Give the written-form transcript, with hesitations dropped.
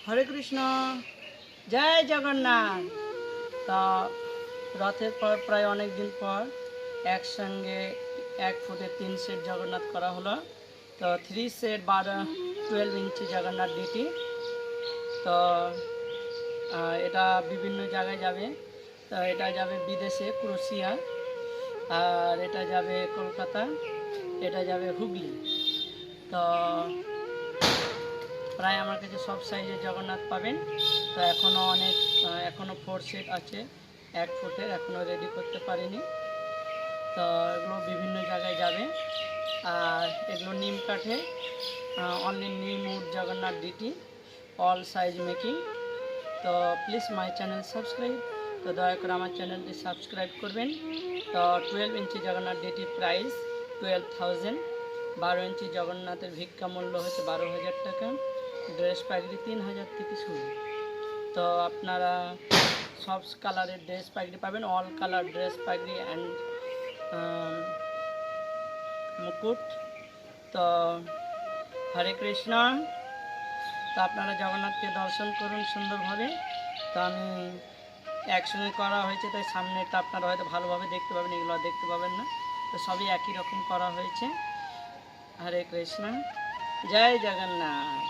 হরে কৃষ্ণ, জয় জগন্নাথ। তা রথের পর প্রায় অনেক দিন পর একসঙ্গে 1 ফুটে 3 সেট জগন্নাথ করা হলো। তো 3 সেট 12 ইঞ্চি জগন্নাথ ডিটি। তো এটা বিভিন্ন জায়গায় যাবে। তো এটা যাবে বিদেশে ক্রোশিয়া, আর এটা যাবে কলকাতা, এটা যাবে হুগলি। তো প্রায় আমার কাছে সব সাইজের জগন্নাথ পাবেন। তো এখনও 4 সেট আছে 1 ফুটের, এখনও রেডি করতে পারিনি। তো এগুলো বিভিন্ন জায়গায় যাবে। আর এগুলো নিম কাঠে, only neem wood Jagannath deity, all size making. তো প্লিজ মাই চ্যানেল সাবস্ক্রাইব। তো দয়া করে আমার চ্যানেলটি সাবস্ক্রাইব করবেন। তো 12 inch Jagannath deity price 12,000। 12 inch জগন্নাথের ভিক্ষা মূল্য হচ্ছে 12,000 টাকা। ড্রেস পাগড়ি 3,000 থেকে শুরু। তো আপনারা সব কালারের ড্রেস পাগড়ি পাবেন, অল কালার ড্রেস পাগড়ি অ্যান্ড মুকুট। তো হরে কৃষ্ণ। তো আপনারা জগন্নাথকে দর্শন করুন সুন্দরভাবে। তো আমি একসঙ্গে করা হয়েছে, তাই সামনেটা আপনারা হয়তো ভালোভাবে দেখতে পাবেন, এগুলো দেখতে পাবেন না। তো সবই একই রকম করা হয়েছে। হরে কৃষ্ণ, জয় জগন্নাথ।